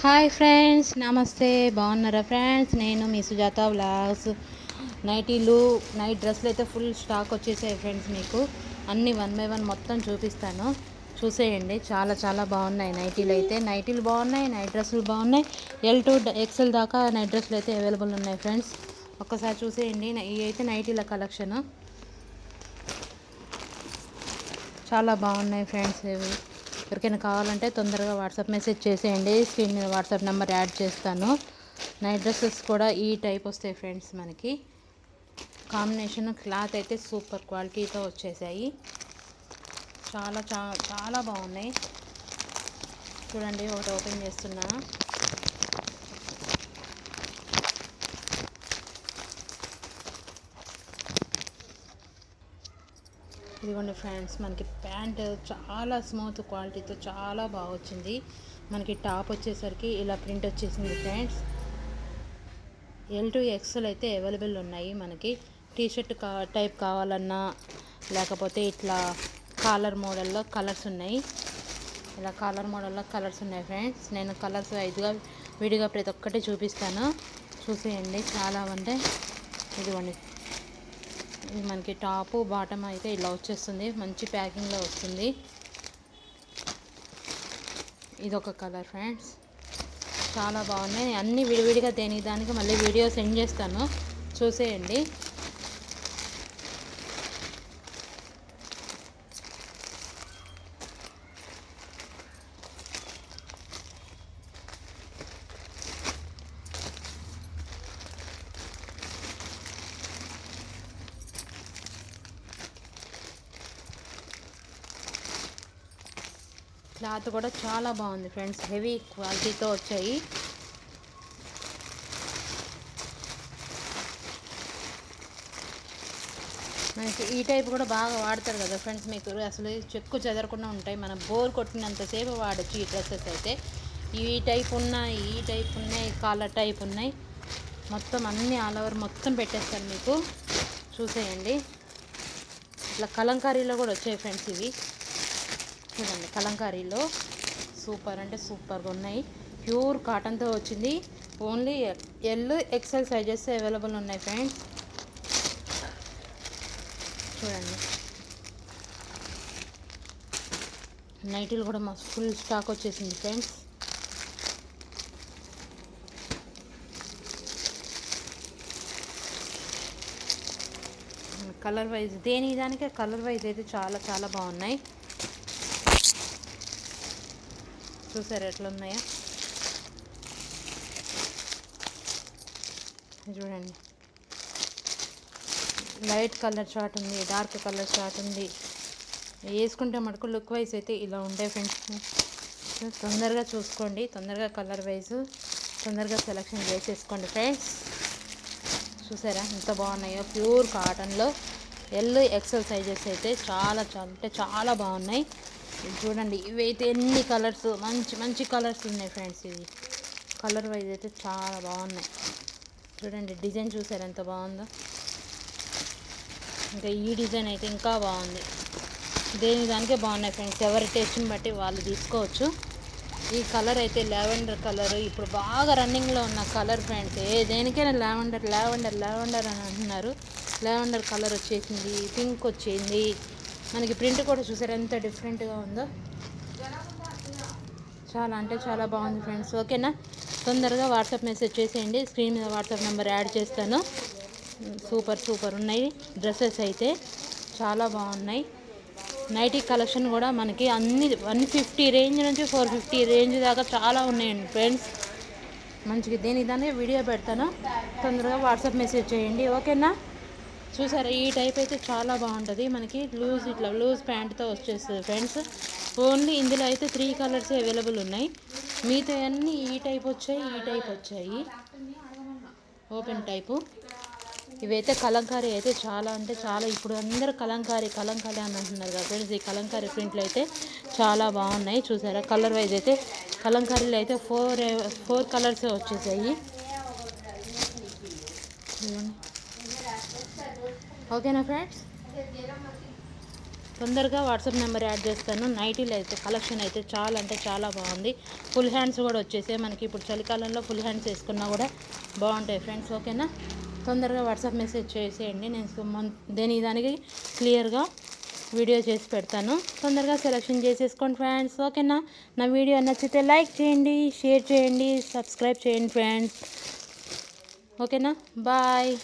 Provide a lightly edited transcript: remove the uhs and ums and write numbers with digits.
Hi friends, నమస్తే. బాగున్నారా friends? నేను మీ సుజాత వ్లాగ్స్. నైటీలు, నైట్ డ్రెస్సులు అయితే ఫుల్ స్టాక్ వచ్చేసాయి ఫ్రెండ్స్. మీకు అన్నీ 1 బై 1 మొత్తం చూపిస్తాను, చూసేయండి. చాలా చాలా బాగున్నాయి నైటీలు అయితే. నైటీలు బాగున్నాయి, నైట్ డ్రెస్సులు బాగున్నాయి. ఎల్ టు ఎక్సెల్ దాకా నైట్ డ్రెస్సులు అయితే అవైలబుల్ ఉన్నాయి ఫ్రెండ్స్. ఒక్కసారి చూసేయండి. ఇవి అయితే నైటీల కలెక్షన్ చాలా బాగున్నాయి ఫ్రెండ్స్. ఇవి ఎవరికైనా కావాలంటే తొందరగా వాట్సాప్ మెసేజ్ చేసేయండి. స్క్రీన్ మీద వాట్సాప్ నెంబర్ యాడ్ చేస్తాను. నైట్ డ్రెస్సెస్ కూడా ఈ టైప్ వస్తాయి ఫ్రెండ్స్. మనకి కాంబినేషన్ క్లాత్ అయితే సూపర్ క్వాలిటీతో వచ్చేసాయి. చాలా చాలా బాగున్నాయి. చూడండి, ఒకటి ఓపెన్ చేస్తున్నా. ఇదిగోండి ఫ్రెండ్స్, మనకి ప్యాంట్ చాలా స్మూత్ క్వాలిటీతో చాలా బాగా వచ్చింది. మనకి టాప్ వచ్చేసరికి ఇలా ప్రింట్ వచ్చేసింది ఫ్రెండ్స్. ఎల్ టు ఎక్సెల్ అయితే అవైలబుల్ ఉన్నాయి. మనకి టీషర్ట్ టైప్ కావాలన్నా, లేకపోతే ఇట్లా కాలర్ మోడల్లో కలర్స్ ఉన్నాయి. ఇలా కాలర్ మోడల్లో కలర్స్ ఉన్నాయి ఫ్రెండ్స్. నేను కలర్స్ ఐదుగా విడిగా ప్రతి ఒక్కటి చూపిస్తాను, చూసేయండి. చాలా అంటే ఇదిగోండి, ఇది మనకి టాపు బాటమ్ అయితే ఇలా వచ్చేస్తుంది. మంచి ప్యాకింగ్లో వస్తుంది. ఇదొక కలర్ ఫ్రెండ్స్, చాలా బాగున్నాయి. అన్నీ విడివిడిగా దానికి మళ్ళీ వీడియో సెండ్ చేస్తాను, చూసేయండి. క్లాత్ కూడా చాలా బాగుంది ఫ్రెండ్స్. హెవీ క్వాలిటీతో వచ్చాయి. మనకి ఈ టైప్ కూడా బాగా వాడతారు కదా ఫ్రెండ్స్. మీకు అసలు చెక్కు చెదరకుండా ఉంటాయి. మనం బోర్ కొట్టినంతసేపు వాడచ్చు ఈ డ్రెస్సెస్ అయితే. ఈ టైప్ ఉన్నాయి, కాలర్ టైప్ ఉన్నాయి. మొత్తం అన్నీ ఆల్ ఓవర్ మొత్తం పెట్టేస్తాను మీకు, చూసేయండి. ఇట్లా కలంకారీలో కూడా వచ్చాయి ఫ్రెండ్స్. ఇవి చూడండి, కలంకారీలో సూపర్ అంటే సూపర్గా ఉన్నాయి. ప్యూర్ కాటన్తో వచ్చింది. Only L XL sizes available ఉన్నాయి ఫ్రెండ్స్. చూడండి, నైటీలు కూడా మా ఫుల్ స్టాక్ వచ్చేసింది ఫ్రెండ్స్. కలర్ వైజ్ దానికే కలర్ వైజ్ అయితే చాలా చాలా బాగున్నాయి. చూసారు ఎట్లున్నాయో? చూడండి, లైట్ కలర్ షార్ట్ ఉంది, డార్క్ కలర్ షార్ట్ ఉంది. వేసుకుంటే మటుకు లుక్ వైజ్ అయితే ఇలా ఉంటాయి ఫ్రెండ్స్. తొందరగా చూసుకోండి, తొందరగా కలర్ వైజ్ తొందరగా సెలెక్షన్ చేసేసుకోండి ఫ్రెండ్స్. చూసారా ఎంత బాగున్నాయో? ప్యూర్ కాటన్లో ఎల్ ఎక్సెల్ సైజెస్ అయితే చాలా అంటే చాలా బాగున్నాయి. చూడండి, ఇవైతే ఎన్ని కలర్స్, మంచి మంచి కలర్స్ ఉన్నాయి ఫ్రెండ్స్. ఇవి కలర్ వైజ్ అయితే చాలా బాగున్నాయి. చూడండి, డిజైన్ చూసారు ఎంత బాగుందో? ఇంకా ఈ డిజైన్ అయితే ఇంకా బాగుంది. దానికే బాగున్నాయి ఫ్రెండ్స్. ఎవరి టేస్ట్ని బట్టి వాళ్ళు తీసుకోవచ్చు. ఈ కలర్ అయితే లావెండర్ కలర్ ఇప్పుడు బాగా రన్నింగ్లో ఉన్న కలర్ ఫ్రెండ్స్. దేనికైనా లావెండర్ అని అంటున్నారు. లావెండర్ కలర్ వచ్చేసింది, పింక్ వచ్చింది. మనకి ప్రింట్ కూడా చూసారు ఎంత డిఫరెంట్గా ఉందో? చాలా అంటే చాలా బాగుంది ఫ్రెండ్స్. ఓకేనా? తొందరగా వాట్సాప్ మెసేజ్ చేసేయండి. స్క్రీన్ మీద వాట్సాప్ నెంబర్ యాడ్ చేస్తాను. సూపర్ ఉన్నాయి డ్రెస్సెస్ అయితే, చాలా బాగున్నాయి. నైటీ కలెక్షన్ కూడా మనకి అన్ని 150 రేంజ్ నుంచి 450 రేంజ్ దాకా చాలా ఉన్నాయండి ఫ్రెండ్స్. మంచిగా దాన్ని వీడియో పెడతాను, తొందరగా వాట్సాప్ మెసేజ్ చేయండి. ఓకేనా? చూసారా, ఈ టైప్ అయితే చాలా బాగుంటుంది. మనకి ఇట్లా లూజ్ ప్యాంట్తో వచ్చేస్తుంది ఫ్రెండ్స్. ఓన్లీ ఇందులో అయితే 3 కలర్స్ అవైలబుల్ ఉన్నాయి. మిగతా అన్నీ ఈ టైప్ వచ్చాయి, ఓపెన్ టైపు. ఇవైతే కలంకారీ అయితే చాలా అంటే చాలా, ఇప్పుడు అందరూ కలంకారీ అని అంటున్నారు కదా ఫ్రెండ్స్. ఈ కలంకారీ ప్రింట్లు అయితే చాలా బాగున్నాయి. చూసారా, కలర్ వైజ్ అయితే కలంకారీలో అయితే 4 కలర్స్ వచ్చేసాయి. ఓకేనా ఫ్రెండ్స్? తొందరగా వాట్సాప్ నెంబర్ యాడ్ చేస్తాను. నైటీలు అయితే కలెక్షన్ అయితే చాలా అంటే చాలా బాగుంది. ఫుల్ హ్యాండ్స్ కూడా వచ్చేసాయి మనకి. ఇప్పుడు చలికాలంలో ఫుల్ హ్యాండ్స్ వేసుకున్నా కూడా బాగుంటాయి ఫ్రెండ్స్. ఓకేనా, తొందరగా వాట్సాప్ మెసేజ్ చేసేయండి. నేను దానికి క్లియర్గా వీడియో చేసి పెడతాను. తొందరగా సెలెక్షన్ చేసేసుకోండి ఫ్రెండ్స్. ఓకేనా, నా వీడియో నచ్చితే లైక్ చేయండి, షేర్ చేయండి, సబ్స్క్రైబ్ చేయండి ఫ్రెండ్స్. ఓకేనా, బాయ్.